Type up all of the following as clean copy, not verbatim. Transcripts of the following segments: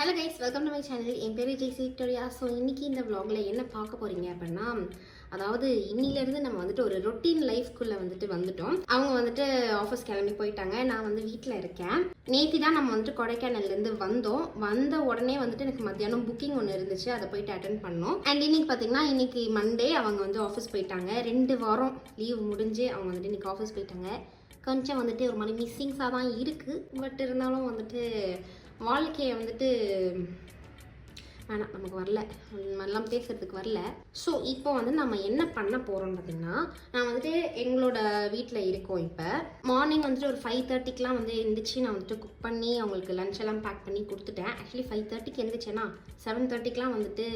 Hello guys, welcome to my channel. என் பேர் Jaicy Victoria. So இன்றைக்கி இந்த vlogல என்ன பார்க்க போகிறீங்க அப்படின்னா, அதாவது இன்னிலேருந்து நம்ம வந்துட்டு ஒரு ரொட்டீன் லைஃப்குள்ளே வந்துட்டோம். அவங்க வந்துட்டு ஆஃபீஸ் கிளம்பி போயிட்டாங்க. நான் வந்து வீட்டில் இருக்கேன். நேற்று தான் நம்ம வந்துட்டு கொடைக்கானல்லேருந்து வந்த உடனே வந்துட்டு எனக்கு மத்தியானம் புக்கிங் ஒன்று இருந்துச்சு. அதை போயிட்டு அட்டென்ட் பண்ணோம். அண்ட் இன்னைக்கு பார்த்தீங்கன்னா, இன்னைக்கு மண்டே அவங்க வந்து ஆஃபீஸ் போயிட்டாங்க. 2 வாரம் லீவ் முடிஞ்சு அவங்க வந்துட்டு இன்னைக்கு ஆஃபீஸ் போயிட்டாங்க. கொஞ்சம் வந்துட்டு ஒரு மாதிரி மிஸ்ஸிங்ஸாக தான் இருக்குது. பட் இருந்தாலும் வந்துட்டு வாழ்க்கையை வந்துட்டு வேணாம், நமக்கு வரல, எல்லாம் பேசுறதுக்கு வரல. ஸோ இப்போ வந்து நம்ம என்ன பண்ண போகிறோம்னு பார்த்தீங்கன்னா, நான் வந்துட்டு எங்களோட வீட்டில் இருக்கோம். இப்போ மார்னிங் வந்துட்டு ஒரு 5:30க்கெலாம் வந்து எழுந்திரிச்சு நான் வந்துட்டு குக் பண்ணி அவங்களுக்கு லஞ்ச் எல்லாம் பேக் பண்ணி கொடுத்துட்டேன். ஆக்சுவலி 5:30க்கு எழுந்திரிச்சேன்னா 7:30க்கெலாம் வந்துட்டு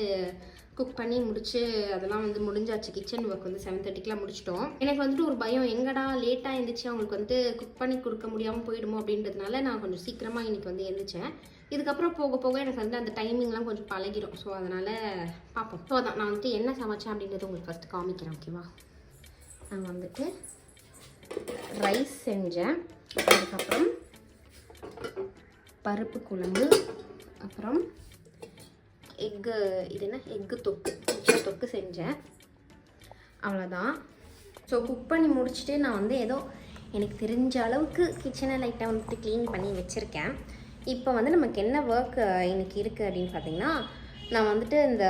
குக் பண்ணி முடிச்சு அதெல்லாம் வந்து முடிஞ்சாச்சு. கிச்சன் ஒர்க் வந்து 7:30க்கெலாம் முடிச்சிட்டோம். எனக்கு வந்துட்டு ஒரு பயம், எங்கடா லேட்டாக எழுந்திரிச்சு அவங்களுக்கு வந்து குக் பண்ணி கொடுக்க முடியாமல் போயிடுமோ அப்படின்றதுனால நான் கொஞ்சம் சீக்கிரமாக இன்னைக்கு வந்து எழுந்திரிச்சேன். இதுக்கப்புறம் போக போக எனக்கு வந்து அந்த டைமிங்லாம் கொஞ்சம் பழகிடும். ஸோ அதனால் பார்ப்போம். ஸோ அதான் நான் வந்துட்டு என்ன சமைச்சேன் அப்படின்றத உங்களுக்கு ஃபஸ்ட்டு காமிக்கிறேன், ஓகேவா? நான் வந்துட்டு ரைஸ் செஞ்சேன், அதுக்கப்புறம் பருப்பு குழம்பு, அப்புறம் எக்கு தொக்கு செஞ்சேன். அவ்வளோதான். ஸோ குக் பண்ணி முடிச்சுட்டு நான் வந்து ஏதோ எனக்கு தெரிஞ்ச அளவுக்கு கிச்சனை லைட்டாக வந்துட்டு க்ளீன் பண்ணி வச்சுருக்கேன். இப்போ வந்து நமக்கு என்ன ஒர்க் இன்னைக்கு இருக்குது அப்படின்னு பார்த்தீங்கன்னா, நான் வந்துட்டு இந்த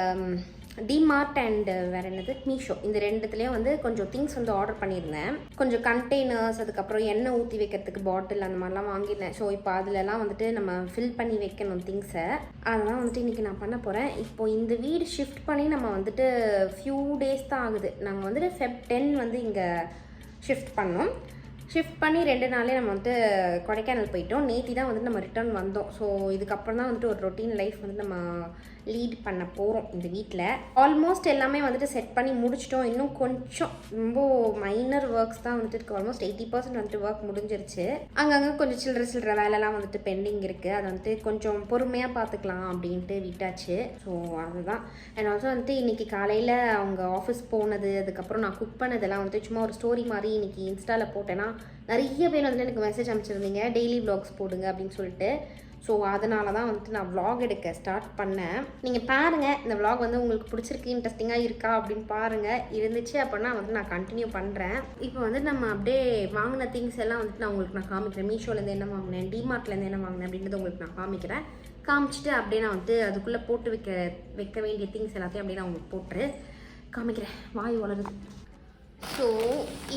டிமார்ட் அண்ட் வேறு என்னது மீஷோ, இந்த ரெண்டுத்துலேயும் வந்து கொஞ்சம் திங்ஸ் வந்து ஆர்டர் பண்ணியிருந்தேன். கொஞ்சம் கண்டெய்னர்ஸ், அதுக்கப்புறம் எண்ணெய் ஊற்றி வைக்கிறதுக்கு பாட்டில், அந்த மாதிரிலாம் வாங்கியிருந்தேன். ஸோ இப்போ அதிலலாம் வந்துட்டு நம்ம ஃபில் பண்ணி வைக்கணும் திங்ஸை. அதெல்லாம் வந்துட்டு இன்றைக்கி நான் பண்ண போகிறேன். இப்போது இந்த வீடு ஷிஃப்ட் பண்ணி நம்ம வந்துட்டு ஃபியூ டேஸ் தான் ஆகுது. நாங்கள் வந்துட்டு Feb 10 வந்து இங்கே ஷிஃப்ட் பண்ணோம். ஷிஃப்ட் பண்ணி 2 நாளே நம்ம வந்துட்டு கொடைக்கானல் போயிட்டோம். நேற்று தான் வந்துட்டு நம்ம ரிட்டர்ன் வந்தோம். ஸோ இதுக்கப்புறம் தான் வந்துட்டு ஒரு ரொட்டீன் லைஃப் வந்து நம்ம லீட் பண்ண போகிறோம் இந்த வீட்டில். ஆல்மோஸ்ட் எல்லாமே வந்துட்டு செட் பண்ணி முடிச்சிட்டோம். இன்னும் கொஞ்சம் ரொம்ப மைனர் ஒர்க்ஸ் தான் வந்துட்டு இருக்குது. ஆல்மோஸ்ட் 80% வந்துட்டு ஒர்க் முடிஞ்சிருச்சு. அங்கங்கே கொஞ்சம் சில்லற வேலைலாம் வந்துட்டு பெண்டிங் இருக்குது. அதை வந்துட்டு கொஞ்சம் பொறுமையாக பார்த்துக்கலாம் அப்படின்ட்டு விட்டாச்சு. ஸோ அதுதான். அண்ட் ஆல்சோ வந்துட்டு இன்றைக்கி காலையில் அவங்க ஆஃபீஸ் போனது, அதுக்கப்புறம் நான் குக் பண்ணதெல்லாம் வந்துட்டு சும்மா ஒரு ஸ்டோரி மாதிரி இன்றைக்கி இன்ஸ்டாவில் போட்டேன்னா நிறைய பேர் வந்துட்டு எனக்கு மெசேஜ் அனுப்பிச்சிருந்தீங்க, டெய்லி வ்ளாக்ஸ் போடுங்க அப்படின்னு சொல்லிட்டு. ஸோ அதனால தான் வந்துட்டு நான் vlog எடுக்க ஸ்டார்ட் பண்ணேன். நீங்கள் பாருங்கள், இந்த vlog வந்து உங்களுக்கு பிடிச்சிருக்கு, இன்ட்ரெஸ்டிங்காக இருக்கா அப்படின்னு பாருங்கள். இருந்துச்சு அப்படின்னா வந்து நான் கண்டினியூ பண்ணுறேன். இப்போ வந்து நம்ம அப்படியே வாங்கின திங்ஸ் எல்லாம் வந்துட்டு நான் உங்களுக்கு காமிக்கிறேன். மீஷோலேருந்து என்ன வாங்கினேன், டிமார்ட்லேருந்து என்ன வாங்கினேன் அப்படின்றத உங்களுக்கு நான் காமிச்சிட்டு அப்படியே நான் வந்து அதுக்குள்ளே போட்டு வைக்க வேண்டிய திங்ஸ் எல்லாத்தையும் அப்படியே நான் உங்களுக்கு போட்டு காமிக்கிறேன். வாய் வளருது. ஸோ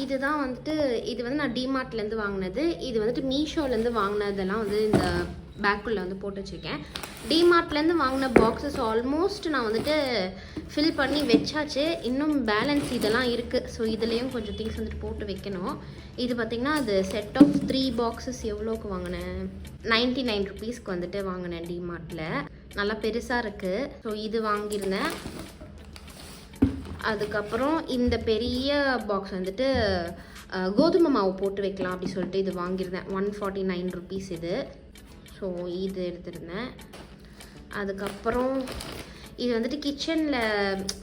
இதுதான் வந்துட்டு, இது வந்து நான் டிமார்ட்லேருந்து வாங்கினது. இது வந்துட்டு மீஷோலேருந்து வாங்கினதெல்லாம் வந்து இந்த பேக்குள்ளே வந்து போட்டு வச்சுருக்கேன். டிமார்ட்லேருந்து வாங்கின பாக்ஸஸ் ஆல்மோஸ்ட் நான் வந்துட்டு ஃபில் பண்ணி வச்சாச்சு. இன்னும் பேலன்ஸ் இதெல்லாம் இருக்குது. ஸோ இதுலேயும் கொஞ்சம் திங்ஸ் வந்துட்டு போட்டு வைக்கணும். இது பார்த்திங்கன்னா அது செட் ஆஃப் 3 பாக்ஸஸ் எவ்வளோக்கு வாங்கினேன், 99 ருபீஸ்க்கு வந்துட்டு வாங்கினேன் டிமார்ட்டில். நல்லா பெருசாக இருக்குது. ஸோ இது வாங்கியிருந்தேன். அதுக்கப்புறம் இந்த பெரிய பாக்ஸ் வந்துட்டு கோதுமை மாவு போட்டு வைக்கலாம் அப்படி சொல்லிட்டு இது வாங்கியிருந்தேன். 149 ருபீஸ் இது. ஸோ இது எடுத்துருந்தேன். அதுக்கப்புறம் இது வந்துட்டு கிச்சனில்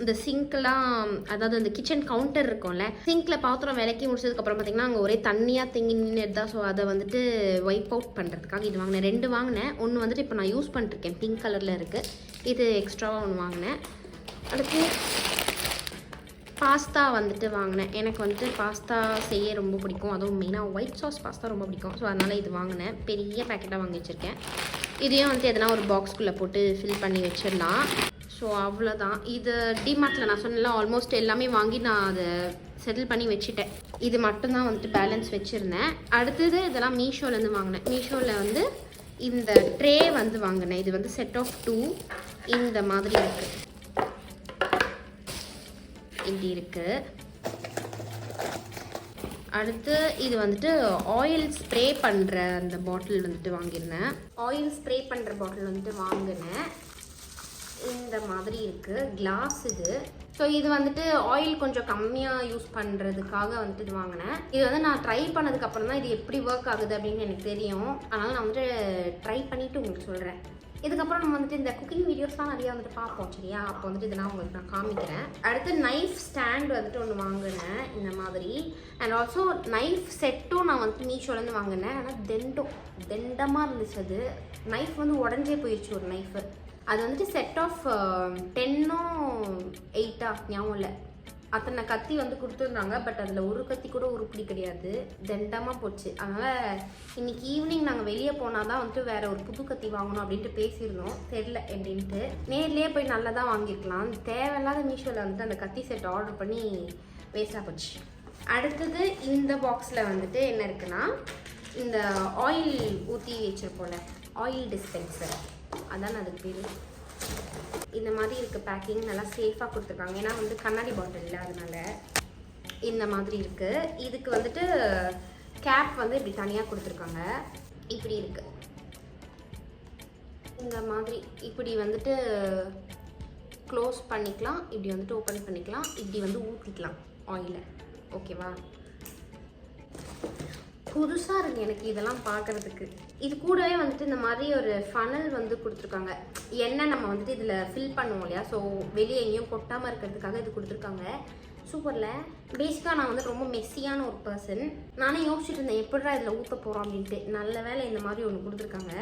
இந்த சிங்க்லாம், அதாவது அந்த கிச்சன் கவுண்டர் இருக்கும்ல, சிங்கில் பாத்திரம் விளக்கி முடிச்சதுக்கப்புறம் பார்த்திங்கன்னா அங்கே ஒரே தண்ணியாக தேங்கி நின்றுதான். ஸோ அதை வந்துட்டு வைப் அவுட் பண்ணுறதுக்காக இது வாங்கினேன். 2 வாங்கினேன். ஒன்று வந்துட்டு இப்போ நான் யூஸ் பண்ணிருக்கேன், பிங்க் கலரில் இருக்குது. இது எக்ஸ்ட்ராவாக ஒன்று வாங்கினேன். அடுத்து பாஸ்தா வந்துட்டு வாங்கினேன். எனக்கு வந்துட்டு பாஸ்தா செய்ய ரொம்ப பிடிக்கும். அதுவும் மெயினாக ஒயிட் சாஸ் பாஸ்தா ரொம்ப பிடிக்கும். ஸோ அதனால் இது வாங்கினேன். பெரிய பேக்கெட்டாக வாங்கி வச்சுருக்கேன். இதையும் வந்துட்டு எதனா ஒரு பாக்ஸ்குள்ளே போட்டு ஃபில் பண்ணி வச்சிடலாம். ஸோ அவ்வளோதான். இது டிமார்ட்டில் நான் சொன்னல ஆல்மோஸ்ட் எல்லாமே வாங்கி நான் அதை செட்டில் பண்ணி வச்சுட்டேன். இது மட்டும்தான் வந்துட்டு பேலன்ஸ் வச்சுருந்தேன். அடுத்தது இதெல்லாம் மீஷோலேருந்து வாங்கினேன். மீஷோவில் வந்து இந்த ட்ரே வந்து வாங்கினேன். இது வந்து செட் ஆஃப் 2 இந்த மாதிரி இருக்குது. இப்படி இருக்குது. அடுத்து இது வந்துட்டு ஆயில் ஸ்ப்ரே பண்ணுற அந்த பாட்டில் வந்துட்டு வாங்கியிருந்தேன். ஆயில் ஸ்ப்ரே பண்ணுற பாட்டில் வந்துட்டு வாங்கினேன். இந்த மாதிரி இருக்குது, கிளாஸ் இது. ஸோ இது வந்துட்டு ஆயில் கொஞ்சம் கம்மியாக யூஸ் பண்ணுறதுக்காக வந்துட்டு இது வாங்கினேன். இது வந்து நான் ட்ரை பண்ணதுக்கப்புறம் தான் இது எப்படி ஒர்க் ஆகுது அப்படின்னு எனக்கு தெரியும். அதனால் நான் வந்துட்டு ட்ரை பண்ணிவிட்டு உங்களுக்கு சொல்கிறேன். இதுக்கப்புறம் நம்ம வந்துட்டு இந்த குக்கிங் வீடியோஸ்லாம் நிறையா வந்துட்டு பார்ப்போம் சரியா. அப்போ வந்துட்டு இதெல்லாம் உங்களுக்கு நான் காமிக்கிறேன். அடுத்து நைஃப் ஸ்டாண்ட் வந்துட்டு ஒன்று வாங்கினேன் இந்த மாதிரி. அண்ட் ஆல்சோ நைஃப் செட்டும் நான் வந்துட்டு மீஷோலேருந்து வாங்கினேன். ஆனால் தெண்டமாக இருந்துச்சு. அது நைஃப் வந்து உடஞ்சே போயிடுச்சு ஒரு நைஃபு. அது வந்துட்டு செட் ஆஃப் 10 8 ஞாபகம் இல்லை. அத்தனை கத்தி வந்து கொடுத்துருந்தாங்க. பட் அதில் ஒரு கத்தி கூட உருப்படி கிடையாது, தெண்டமாக போச்சு. அதனால் இன்றைக்கி ஈவினிங் நாங்கள் வெளியே போனால் தான் வந்துட்டு வேறு ஒரு புது கத்தி வாங்கணும் அப்படின்ட்டு பேசியிருந்தோம். தெரில எப்படின்ட்டு. நேர்லேயே போய் நல்லா தான் வாங்கியிருக்கலாம். தேவையில்லாத மீஷோவில் வந்துட்டு அந்த கத்தி செட் ஆர்டர் பண்ணி வேஸ்ட்டாக போச்சு. அடுத்தது இந்த பாக்ஸில் வந்துட்டு என்ன இருக்குன்னா, இந்த ஆயில் ஊற்றி வச்சுருப்போம்ல, ஆயில் டிஸ்பென்சர், அதான் அதுக்கு பேர். இந்த மாதிரி இருக்குது பேக்கிங். நல்லா சேஃபாக கொடுத்துருக்காங்க. ஏன்னா வந்து கண்ணாடி பாட்டில் இல்லை, அதனால இந்த மாதிரி இருக்குது. இதுக்கு வந்துட்டு கேப் வந்து இப்படி தனியாக கொடுத்துருக்காங்க. இப்படி இருக்குது இந்த மாதிரி. இப்படி வந்துட்டு க்ளோஸ் பண்ணிக்கலாம், இப்படி வந்துட்டு ஓப்பன் பண்ணிக்கலாம், இப்படி வந்து ஊற்றிக்கலாம் ஆயிலை. ஓகேவா? புதுசாக இருக்குது எனக்கு இதெல்லாம் பார்க்குறதுக்கு. இது கூடவே வந்துட்டு இந்த மாதிரி ஒரு ஃபனல் வந்து கொடுத்துருக்காங்க. எண்ணெய் நம்ம வந்துட்டு இதில் ஃபில் பண்ணுவோம் இல்லையா, ஸோ வெளியே எங்கேயும் கொட்டாமல் இருக்கிறதுக்காக இது கொடுத்துருக்காங்க. சூப்பரில். பேசிக்காக நான் வந்து ரொம்ப மெஸ்ஸியான ஒரு பர்சன். நானே யோசிச்சுட்டு இருந்தேன் எப்படிடா இதில் ஊற்ற போகிறோம் அப்படின்ட்டு. நல்ல வேலை இந்த மாதிரி ஒன்று கொடுத்துருக்காங்க.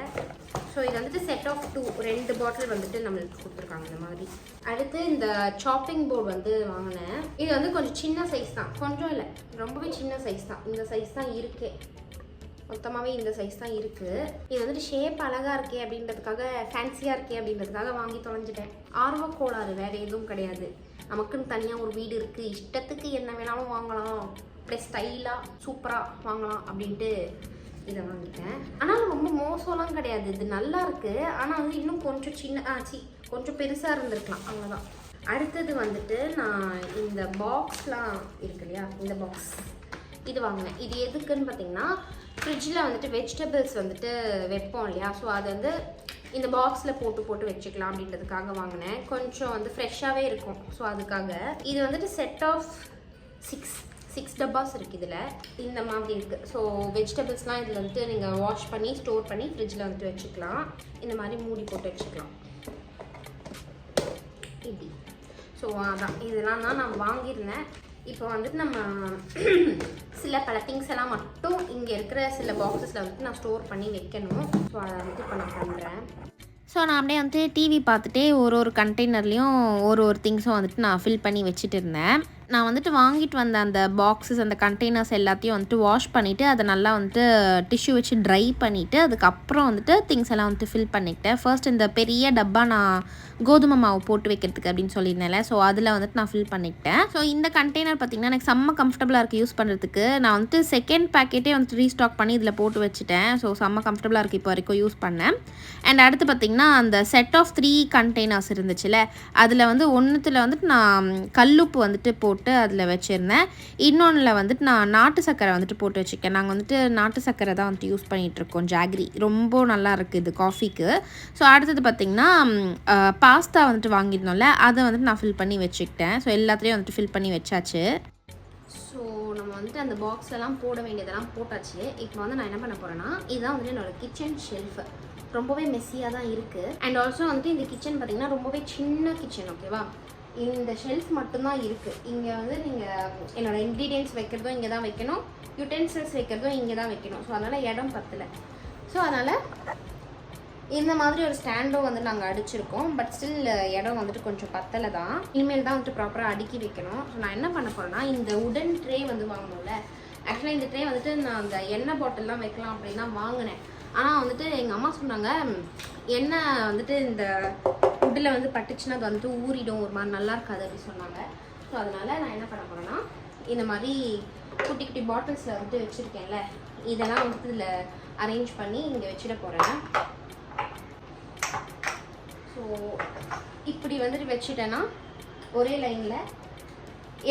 ஸோ இது வந்துட்டு செட் ஆஃப் 2 பாட்டில் வந்துட்டு நம்மளுக்கு கொடுத்துருக்காங்க இந்த மாதிரி. அடுத்து இந்த சாப்பிங் போர்டு வந்து வாங்கினேன். இது வந்து கொஞ்சம் சின்ன சைஸ் தான், கொஞ்சம் இல்லை ரொம்பவே சின்ன சைஸ் தான். இந்த சைஸ் தான் இருக்கே, மொத்தமாகவே இந்த சைஸ் தான் இருக்குது. இது வந்துட்டு ஷேப் அழகாக இருக்கே அப்படின்றதுக்காக, ஃபேன்சியாக இருக்கே அப்படின்றதுக்காக வாங்கி தொலைஞ்சிட்டேன். ஆர்வக்கோளாறு, வேறு எதுவும் கிடையாது. நமக்குன்னு தனியாக ஒரு வீடு இருக்குது, இஷ்டத்துக்கு என்ன வேணாலும் வாங்கலாம், அப்படியே ஸ்டைலாக சூப்பராக வாங்கலாம் அப்படின்ட்டு இதை வாங்கிட்டேன். ஆனால் ரொம்ப மோசம்லாம் கிடையாது, இது நல்லா இருக்குது. ஆனால் வந்து இன்னும் கொஞ்சம் கொஞ்சம் பெருசாக இருந்திருக்கலாம், அவ்வளோதான். அடுத்தது வந்துட்டு நான் இந்த பாக்ஸ்லாம் இருக்கு இல்லையா, இந்த பாக்ஸ் இது வாங்கினேன். இது எதுக்குன்னு பார்த்தீங்கன்னா, ஃப்ரிட்ஜில் வந்துட்டு வெஜிடபிள்ஸ் வந்துட்டு வைப்போம் இல்லையா, ஸோ அது வந்து இந்த பாக்ஸில் போட்டு வச்சுக்கலாம் அப்படின்றதுக்காக வாங்கினேன். கொஞ்சம் வந்து ஃப்ரெஷ்ஷாகவே இருக்கும், ஸோ அதுக்காக. இது வந்துட்டு செட் ஆஃப் 6 டப்பாஸ் இருக்குது இதில். இந்த மாதிரி இருக்குது. ஸோ வெஜிடபிள்ஸ்லாம் இதில் வந்துட்டு நீங்கள் வாஷ் பண்ணி ஸ்டோர் பண்ணி ஃப்ரிட்ஜில் வந்துட்டு வச்சுக்கலாம். இந்த மாதிரி மூடி போட்டு வச்சுக்கலாம் இப்படி. ஸோ அதான் இதெல்லாம் தான் நான் வாங்கியிருந்தேன். இப்போ வந்துட்டு நம்ம சில பல திங்ஸ் எல்லாம் மட்டும் இங்கே இருக்கிற சில பாக்ஸஸில் வந்துட்டு நான் ஸ்டோர் பண்ணி வைக்கணும். ஸோ அதை வந்துட்டு இப்போ நான் பண்ணுறேன். ஸோ நான் அப்படியே வந்துட்டு டிவி பார்த்துட்டே ஒரு கண்டெய்னர்லேயும் ஒரு திங்ஸும் வந்துட்டு நான் ஃபில் பண்ணி வச்சுட்டு இருந்தேன். நான் வந்துட்டு வாங்கிட்டு வந்த அந்த பாக்ஸஸ், அந்த கண்டெய்னர்ஸ் எல்லாத்தையும் வந்துட்டு வாஷ் பண்ணிவிட்டு அதை நல்லா வந்துட்டு டிஷ்யூ வச்சு ட்ரை பண்ணிவிட்டு அதுக்கப்புறம் வந்துட்டு திங்ஸ் எல்லாம் வந்துட்டு ஃபில் பண்ணிக்கிட்டேன். ஃபர்ஸ்ட் இந்த பெரிய டப்பா நான் கோதுமை மாவு போட்டு வைக்கிறதுக்கு அப்படின்னு சொல்லியிருந்தேன்ல, ஸோ அதில் வந்துட்டு நான் ஃபில் பண்ணிக்கிட்டேன். ஸோ இந்த கண்டெய்னர் பார்த்திங்கன்னா எனக்கு செம்ம கம்ஃபர்டபுளாக இருக்குது யூஸ் பண்ணுறதுக்கு. நான் வந்துட்டு செகண்ட் பேக்கெட்டே வந்துட்டு ரீஸ்டாக் பண்ணி இதில் போட்டு வச்சுட்டேன். ஸோ செம்ம கம்ஃபர்டபுளாக இருக்குது இப்போ வரைக்கும் யூஸ் பண்ணேன். அண்ட் அடுத்து பார்த்திங்கன்னா அந்த செட் ஆஃப் 3 கண்டெய்னர்ஸ் இருந்துச்சுல, அதில் வந்து ஒன்றுத்தில் வந்துட்டு நான் கல்லுப்பு வந்துட்டு போட்டு அதில் வச்சுருந்தேன். இன்னொன்றில் வந்துட்டு நான் நாட்டு சர்க்கரை வந்துட்டு போட்டு வச்சுருக்கேன். நாங்கள் வந்துட்டு நாட்டு சர்க்கரை தான் வந்துட்டு யூஸ் பண்ணிகிட்ருக்கோம், ஜாக்ரி. ரொம்ப நல்லா இருக்குது இது காஃபிக்கு. ஸோ அடுத்தது பார்த்திங்கன்னா பாஸ்தா வந்துட்டு வாங்கியிருந்தோம்ல, அதை வந்துட்டு நான் ஃபில் பண்ணி வச்சுக்கிட்டேன். ஸோ எல்லாத்துலேயும் வந்துட்டு ஃபில் பண்ணி வச்சாச்சு. ஸோ நம்ம வந்துட்டு அந்த பாக்ஸ்லாம் போட வேண்டியதெல்லாம் போட்டாச்சு. இப்போ வந்து நான் என்ன பண்ண போகிறேன்னா, இதுதான் வந்துட்டு என்னோடய கிச்சன் ஷெல்ஃபு. ரொம்பவே மெஸ்ஸியாக தான் இருக்குது. அண்ட் ஆல்சோ வந்துட்டு இந்த கிச்சன் பார்த்திங்கன்னா ரொம்பவே சின்ன கிச்சன், ஓகேவா. இந்த ஷெல்ஃப் மட்டும்தான் இருக்குது. இங்கே வந்து நீங்கள் என்னோடய இன்க்ரீடியன்ட்ஸ் வைக்கிறதும் இங்கே தான் வைக்கணும், யூட்டென்சில்ஸ் வைக்கிறதும் இங்கே தான் வைக்கணும். ஸோ அதனால் இடம் பத்தலை. ஸோ அதனால் இந்த மாதிரி ஒரு ஸ்டாண்டும் வந்து நாங்கள் அடிச்சிருக்கோம். பட் ஸ்டில் இடம் வந்துட்டு கொஞ்சம் பத்தலை தான். இனிமேல் தான் வந்துட்டு ப்ராப்பராக அடுக்கி வைக்கணும். ஸோ நான் என்ன பண்ண போகிறேன்னா, இந்த உடன் ட்ரே வந்து வாங்கணும்ல, ஆக்சுவலாக இந்த ட்ரே வந்துட்டு நான் அந்த எண்ணெய் பாட்டில்லாம் வைக்கலாம் அப்படின்னு தான் வாங்கினேன். ஆனால் வந்துட்டு எங்கள் அம்மா சொன்னாங்க, எண்ணெய் வந்துட்டு இந்த உட்டில் வந்து பட்டுச்சுன்னா அது வந்துட்டு ஊறிடும், ஒரு மாதிரி நல்லா இருக்காது அப்படின்னு சொன்னாங்க. ஸோ அதனால் நான் என்ன பண்ண போகிறேன்னா, இந்த மாதிரி குட்டி குட்டி பாட்டில்ஸில் வந்துட்டு வச்சுருக்கேன்ல, இதெல்லாம் வந்துட்டு இதில் அரேஞ்ச் பண்ணி இங்கே வச்சுட போகிறேன். ஸோ இப்படி வந்துட்டு வச்சுட்டேன்னா ஒரே லைனில்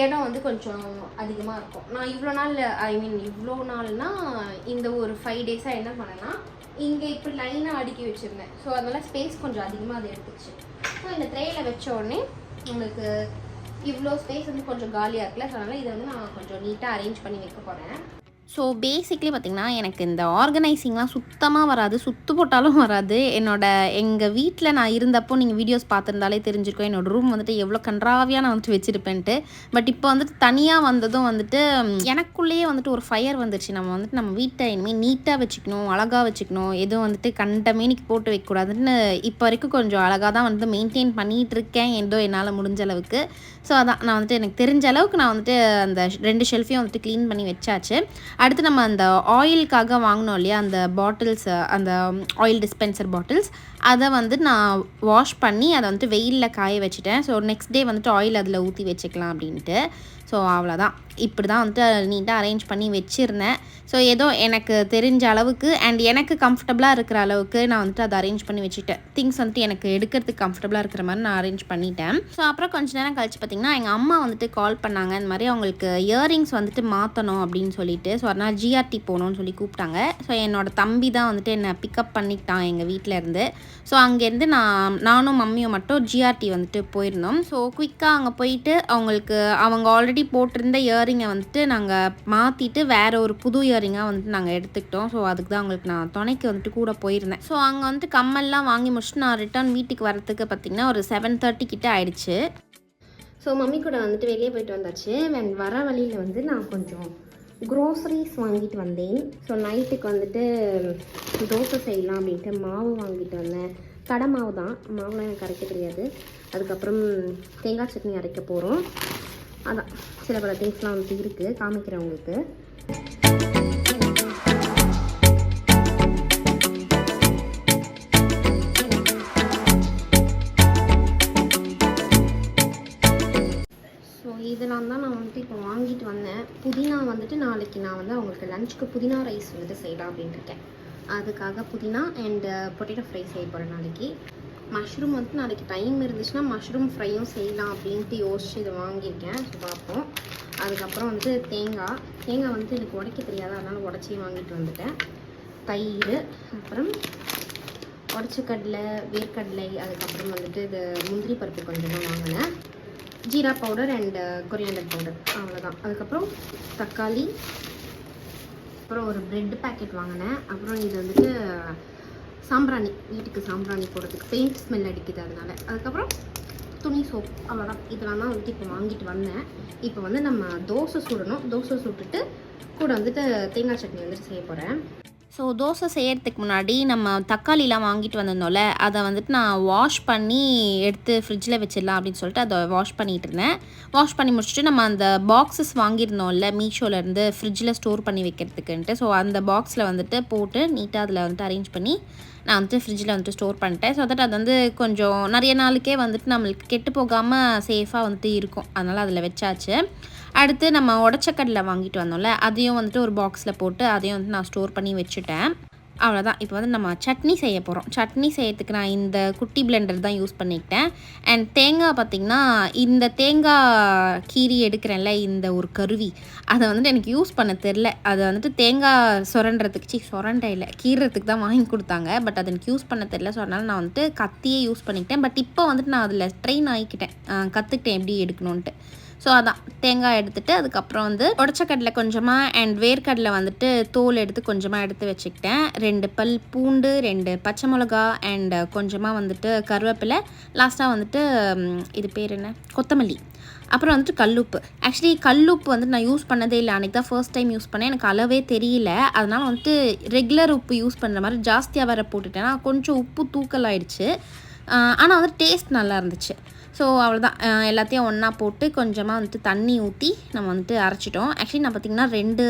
இடம் வந்து கொஞ்சம் அதிகமாக இருக்கும். நான் இவ்வளோ நாள்னால் இந்த ஒரு 5 டேஸாக என்ன பண்ணேன்னா, இங்கே இப்படி லைனாக அடுக்கி வச்சுருந்தேன். ஸோ அதனால் ஸ்பேஸ் கொஞ்சம் அதிகமாக அது எடுத்துச்சு. ஸோ இந்த ட்ரேயில் வச்ச உடனே உங்களுக்கு இவ்வளோ ஸ்பேஸ் வந்து கொஞ்சம் காலியாக இருக்குல்ல. ஸோ அதனால் இதை வந்து நான் கொஞ்சம் நீட்டாக அரேஞ்ச் பண்ணி வைக்க போகிறேன். ஸோ பேசிக்லி பார்த்திங்கன்னா எனக்கு இந்த ஆர்கனைசிங்லாம் சுத்தமாக வராது, சுற்று போட்டாலும் வராது. எங்கள் வீட்டில் நான் இருந்தப்போ நீங்கள் வீடியோஸ் பார்த்துருந்தாலே தெரிஞ்சிருக்கும் என்னோடய ரூம் வந்துட்டு எவ்வளோ கன்றாவியாக நான் வந்துட்டு வச்சுருப்பேன்ட்டு. பட் இப்போ வந்துட்டு தனியாக வந்ததும் வந்துட்டு எனக்குள்ளேயே வந்துட்டு ஒரு ஃபயர் வந்துருச்சு. நம்ம வீட்டை இனிமேல் நீட்டாக வச்சுக்கணும், அழகாக வச்சுக்கணும், எதுவும் வந்துட்டு கண்ட மேனிக்கு போட்டு வைக்கக்கூடாதுன்னு இப்போ வரைக்கும் கொஞ்சம் அழகாக தான் வந்து மெயின்டைன் பண்ணிகிட்டு இருக்கேன், ஏதோ என்னால் முடிஞ்ச அளவுக்கு. ஸோ அதான் நான் வந்துட்டு எனக்கு தெரிஞ்ச அளவுக்கு நான் வந்துட்டு அந்த 2 ஷெல்ஃபையும் வந்துட்டு க்ளீன் பண்ணி வச்சாச்சு. அடுத்து நம்ம அந்த ஆயிலுக்காக வாங்கினோம் இல்லையா, அந்த பாட்டில்ஸ், அந்த ஆயில் டிஸ்பென்சர் பாட்டில்ஸ், அதை வந்து நான் வாஷ் பண்ணி அதை வந்துட்டு வெயிலில் காய வச்சுட்டேன். ஸோ நெக்ஸ்ட் டே வந்துட்டு ஆயில் அதில் ஊற்றி வச்சுக்கலாம் அப்படின்ட்டு. ஸோ அவ்வளோதான், இப்படி தான் வந்துட்டு நீட்டாக அரேஞ்ச் பண்ணி வச்சுருந்தேன். ஸோ ஏதோ எனக்கு தெரிஞ்ச அளவுக்கு அண்ட் எனக்கு கம்ஃபர்டபுளாக இருக்கிற அளவுக்கு நான் வந்துட்டு அதை அரேஞ்ச் பண்ணி வச்சுட்டேன். திங்ஸ் வந்துட்டு எனக்கு எடுக்கிறதுக்கு கம்ஃபர்டபுளாக இருக்கிற மாதிரி நான் அரேஞ்ச் பண்ணிட்டேன். ஸோ அப்புறம் கொஞ்சம் நேரம் கழிச்சு பார்த்திங்கன்னா எங்கள் அம்மா வந்துட்டு கால் பண்ணாங்க, இந்த மாதிரி அவங்களுக்கு இயரிங்ஸ் வந்துட்டு மாற்றணும் அப்படின்னு சொல்லிட்டு. ஸோ அதனால் ஜிஆர்டி போகணுன்னு சொல்லி கூப்பிட்டாங்க. ஸோ என்னோடய தம்பி தான் வந்துட்டு என்னை பிக்கப் பண்ணிட்டான் எங்கள் வீட்டிலேருந்து. ஸோ அங்கேருந்து நானும் மம்மியும் மட்டும் ஜிஆர்டி வந்துட்டு போயிருந்தோம். ஸோ குயிக்காக அங்கே போயிட்டு அவங்க ஆல்ரெடி போட்டிருந்த இயரிங்கை வந்துட்டு நாங்கள் மாற்றிட்டு வேறு ஒரு புது இயரிங்காக வந்துட்டு நாங்கள் எடுத்துக்கிட்டோம். ஸோ அதுக்கு தான் அவங்களுக்கு நான் துணைக்கு வந்துட்டு கூட போயிருந்தேன். ஸோ அங்கே வந்துட்டு கம்மல்லாம் வாங்கி முடிச்சுட்டு நான் ரிட்டர்ன் வீட்டுக்கு வரத்துக்கு பார்த்திங்கன்னா ஒரு 7:30 கிட்ட ஆயிடுச்சு. ஸோ மம்மி கூட வந்துட்டு வெளியே போயிட்டு வந்தாச்சு. வர வழியில் வந்து நான் கொஞ்சம் க்ரோசரிஸ் வாங்கிட்டு வந்தேன். ஸோ நைட்டுக்கு வந்துட்டு தோசை செய்யலாம் அப்படின்ட்டு மாவு வாங்கிட்டு வந்தேன். கடை மாவு தான், மாவுலாம் எனக்கு அரைக்க தெரியாது. அதுக்கப்புறம் தேங்காய் சட்னி அரைக்க போகிறோம். அதான் சில பல திங்ஸ்லாம் வந்துட்டு இருக்குது, காமிக்கிறேன் உங்களுக்கு. ஸோ இதெல்லாம் தான் நான் வந்துட்டு இப்போ வாங்கிட்டு வந்தேன். புதினா வந்துட்டு நாளைக்கு நான் வந்து அவங்களுக்கு லஞ்சுக்கு புதினா ரைஸ் வந்துட்டு செய்யலாம் அப்படின்ட்டு இருக்கேன். அதுக்காக புதினா அண்டு பொட்டேட்டோ ஃப்ரை செய்ய போகிறேன் நாளைக்கு. மஷ்ரூம் வந்துட்டு நாளைக்கு டைம் இருந்துச்சுன்னா மஷ்ரூம் ஃப்ரையும் செய்யலாம் அப்படின்ட்டு யோசிச்சு இதை வாங்கியிருக்கேன். ஸோ பார்ப்போம். அதுக்கப்புறம் வந்து தேங்காய் வந்துட்டு எனக்கு உடைக்க தெரியாது, அதனால் உடச்சி வாங்கிட்டு வந்துட்டேன். தயிர், அப்புறம் உடச்ச கடலை, வேர்க்கடலை, அதுக்கப்புறம் வந்துட்டு இது முந்திரி பருப்பு கொஞ்சமாக வாங்கினேன். Jeera powder and coriander powder, அவ்வளோதான். அதுக்கப்புறம் தக்காளி, அப்புறம் ஒரு ப்ரெட் பேக்கெட் வாங்கினேன். அப்புறம் இது வந்துட்டு சாம்பிராணி, வீட்டுக்கு சாம்பிராணி போடுறதுக்கு பெயிண்ட் ஸ்மெல் அடிக்குது அதனால. அதுக்கப்புறம் துணி சோப், அவ்வளோதான். இதெல்லாம் தான் வந்துட்டு இப்போ வாங்கிட்டு வந்தேன். இப்போ வந்து நம்ம தோசை சுடணும். தோசை சுட்டுட்டு கூட வந்துட்டு தேங்காய் சட்னி வந்துட்டு செய்ய போகிறேன். ஸோ தோசை செய்கிறதுக்கு முன்னாடி நம்ம தக்காளிலாம் வாங்கிட்டு வந்திருந்தோம்ல, அதை வந்துட்டு நான் வாஷ் பண்ணி எடுத்து ஃப்ரிட்ஜில் வச்சிடலாம் அப்படின்னு சொல்லிட்டு அதை வாஷ் பண்ணிகிட்டு இருந்தேன். வாஷ் பண்ணி முடிச்சுட்டு நம்ம அந்த பாக்ஸஸ் வாங்கியிருந்தோம்ல மீஷோலேருந்து ஃப்ரிட்ஜில் ஸ்டோர் பண்ணி வைக்கிறதுக்குன்ட்டு, ஸோ அந்த பாக்ஸில் வந்துட்டு போட்டு நீட்டாக அதில் வந்துட்டு அரேஞ்ச் பண்ணி நான் வந்துட்டு ஃப்ரிட்ஜில் வந்துட்டு ஸ்டோர் பண்ணிட்டேன். ஸோ தட் அது வந்து கொஞ்சம் நிறைய நாளுக்கே வந்துட்டு நம்மளுக்கு கெட்டு போகாமல் சேஃபாக வந்துட்டு இருக்கும். அதனால் அதில் வச்சாச்சு. அடுத்து நம்ம உடச்சக்கடலை வாங்கிட்டு வந்தோம்ல, அதையும் வந்துட்டு ஒரு பாக்ஸில் போட்டு அதையும் வந்து நான் ஸ்டோர் பண்ணி வச்சுட்டேன். அவ்வளோதான். இப்போ வந்து நம்ம சட்னி செய்ய போகிறோம். சட்னி செய்யறதுக்கு நான் இந்த குட்டி பிளெண்டர் தான் யூஸ் பண்ணிக்கிட்டேன். அண்ட் தேங்காய் பார்த்திங்கன்னா, இந்த தேங்காய் கீரி எடுக்கிறேன்ல, இந்த ஒரு கருவி, அதை வந்துட்டு எனக்கு யூஸ் பண்ண தெரில. அதை வந்துட்டு தேங்காய் சொரண்டை இல்லை, கீறதுக்கு தான் வாங்கி கொடுத்தாங்க. பட் அது எனக்கு யூஸ் பண்ண தெரில. ஸோ அதனால் நான் வந்துட்டு கத்தியே யூஸ் பண்ணிக்கிட்டேன். பட் இப்போ வந்துட்டு நான் அதில் ட்ரெயின் ஆகிக்கிட்டேன், கற்றுக்கிட்டேன் எப்படி எடுக்கணுன்ட்டு. ஸோ அதான் தேங்காய் எடுத்துகிட்டு அதுக்கப்புறம் வந்து உடச்சக்கடலை கொஞ்சமாக அண்ட் வேர்க்கடலை வந்துட்டு தோல் எடுத்து கொஞ்சமாக எடுத்து வச்சுக்கிட்டேன். 2 பல் பூண்டு, 2 பச்சை மிளகா அண்ட் கொஞ்சமாக வந்துட்டு கருவேப்பிலை, லாஸ்ட்டாக வந்துட்டு இது பேர் என்ன, கொத்தமல்லி, அப்புறம் வந்துட்டு கல்லுப்பு. ஆக்சுவலி கல்லுப்பு வந்து நான் யூஸ் பண்ணதே இல்லை, அன்றைக்கி தான் ஃபர்ஸ்ட் டைம் யூஸ் பண்ணேன். எனக்கு அளவே தெரியல. அதனால் வந்துட்டு ரெகுலர் உப்பு யூஸ் பண்ணுற மாதிரி ஜாஸ்தியாக வேறு போட்டுட்டேன்னா கொஞ்சம் உப்பு தூக்கலாயிடுச்சு. ஆனால் வந்து டேஸ்ட் நல்லா இருந்துச்சு. ஸோ அவ்வளோதான், எல்லாத்தையும் ஒன்றா போட்டு கொஞ்சமாக வந்துட்டு தண்ணி ஊற்றி நம்ம வந்துட்டு அரைச்சிட்டோம். ஆக்சுவலி நான் பார்த்திங்கன்னா 2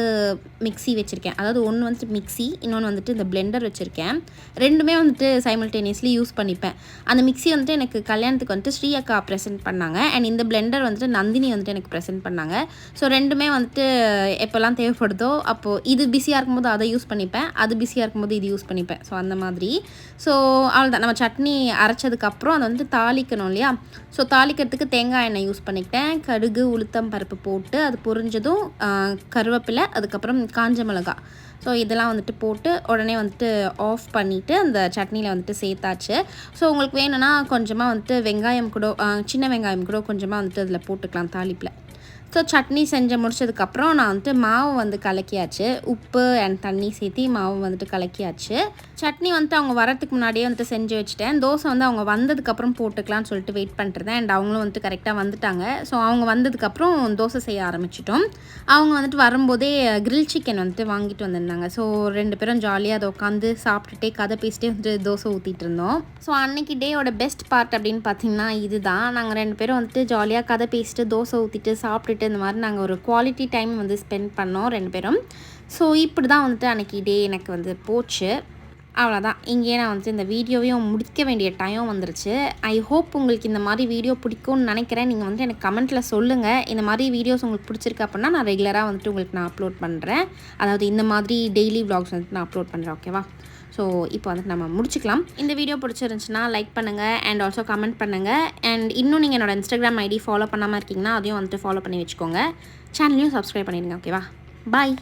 மிக்ஸி வச்சுருக்கேன். அதாவது ஒன்று வந்துட்டு மிக்ஸி, இன்னொன்று வந்துட்டு இந்த பிளெண்டர் வச்சுருக்கேன். ரெண்டுமே வந்துட்டு சைமல்டேனியஸ்லி யூஸ் பண்ணிப்பேன். அந்த மிக்ஸி வந்துட்டு எனக்கு கல்யாணத்துக்கு வந்துட்டு ஸ்ரீ அக்கா ப்ரெசென்ட் பண்ணாங்க. அண்ட் இந்த பிளெண்டர் வந்துட்டு நந்தினி வந்துட்டு எனக்கு ப்ரெசென்ட் பண்ணாங்க. ஸோ ரெண்டுமே வந்துட்டு எப்போல்லாம் தேவைப்படுதோ அப்போது இது பிஸியாக இருக்கும்போது அதை யூஸ் பண்ணிப்பேன், அது பிஸியாக இருக்கும்போது இது யூஸ் பண்ணிப்பேன். ஸோ அந்த மாதிரி. ஸோ அவ்வளோதான், நம்ம சட்னி அரைச்சதுக்கப்புறம் அதை வந்துட்டு தாளிக்கணும் இல்லையா. ஸோ தாளிக்கிறதுக்கு தேங்காய் எண்ணெய் யூஸ் பண்ணிக்கிட்டேன். கடுகு, உளுத்தம் பருப்பு போட்டு அது பொரிஞ்சதும் கருவேப்பிலை, அதுக்கப்புறம் காஞ்ச மிளகாய், ஸோ இதெல்லாம் வந்துட்டு போட்டு உடனே வந்துட்டு ஆஃப் பண்ணிவிட்டு அந்த சட்னியில் வந்துட்டு சேர்த்தாச்சு. ஸோ உங்களுக்கு வேணும்னா கொஞ்சமாக வந்துட்டு வெங்காயம் கூட, சின்ன வெங்காயம் கூட கொஞ்சமாக வந்துட்டு அதில் போட்டுக்கலாம் தாளிப்பில். ஸோ சட்னி செஞ்சு முடிச்சதுக்கப்புறம் நான் வந்துட்டு மாவு வந்து கலக்கியாச்சு. உப்பு அண்ட் தண்ணி சேர்த்தி மாவு வந்துட்டு கலக்கியாச்சு. சட்னி வந்துட்டு அவங்க வரத்துக்கு முன்னாடியே வந்துட்டு செஞ்சு வச்சுட்டேன். தோசை வந்து அவங்க வந்ததுக்கப்புறம் போட்டுக்கலாம்னு சொல்லிட்டு வெயிட் பண்ணிட்டுருந்தேன். அண்ட் அவங்களும் வந்துட்டு கரெக்டாக வந்துட்டாங்க. ஸோ அவங்க வந்ததுக்கப்புறம் தோசை செய்ய ஆரம்பிச்சிட்டோம். அவங்க வந்துட்டு வரும்போதே கிரில் சிக்கன் வந்துட்டு வாங்கிட்டு வந்திருந்தாங்க. ஸோ 2 பேரும் ஜாலியாக அதை உட்காந்து சாப்பிட்டுட்டே கதை பேசிட்டே வந்துட்டு தோசை ஊற்றிட்டு இருந்தோம். ஸோ அன்னைக்கு டேயோட பெஸ்ட் பார்ட் அப்படின்னு பார்த்தீங்கன்னா இதுதான். நாங்கள் 2 பேரும் வந்துட்டு ஜாலியாக கதை பேசிட்டு தோசை ஊற்றிட்டு சாப்பிட்டுட்டு இந்த மாதிரி நாங்கள் ஒரு குவாலிட்டி டைம் வந்து ஸ்பெண்ட் பண்ணோம் 2 பேரும். ஸோ இப்படி தான் வந்துட்டு அன்றைக்கி டே எனக்கு வந்து போச்சு. அவ்வளோதான். இங்கேயே நான் வந்துட்டு இந்த வீடியோவையும் முடிக்க வேண்டிய டைம் வந்துருச்சு. ஐ ஹோப் உங்களுக்கு இந்த மாதிரி வீடியோ பிடிக்கும்னு நினைக்கிறேன். நீங்கள் வந்துட்டு எனக்கு கமெண்ட்டில் சொல்லுங்கள். இந்த மாதிரி வீடியோஸ் உங்களுக்கு பிடிச்சிருக்கு அப்படின்னா நான் ரெகுலராக வந்துட்டு உங்களுக்கு நான் அப்லோட் பண்ணுறேன். அதாவது இந்த மாதிரி டெய்லி vlogs வந்துட்டு நான் அப்லோட் பண்ணுறேன். ஓகேவா? ஸோ இப்போ வந்துட்டு நம்ம முடிச்சுக்கலாம். இந்த வீடியோ பிடிச்சிருந்துச்சுன்னா லைக் பண்ணுங்கள் அண்ட் ஆல்சோ கமெண்ட் பண்ணுங்கள். அண்ட் இன்னும் நீங்கள் என்னோட இன்ஸ்டாகிராம் ஐடி ஃபாலோ பண்ணாமல் இருக்கீங்கன்னா அதையும் வந்துட்டு ஃபாலோ பண்ணி வச்சுக்கோங்க. சேனலையும் சப்ஸ்கிரைப் பண்ணிடுங்க. ஓகேவா? பாய்.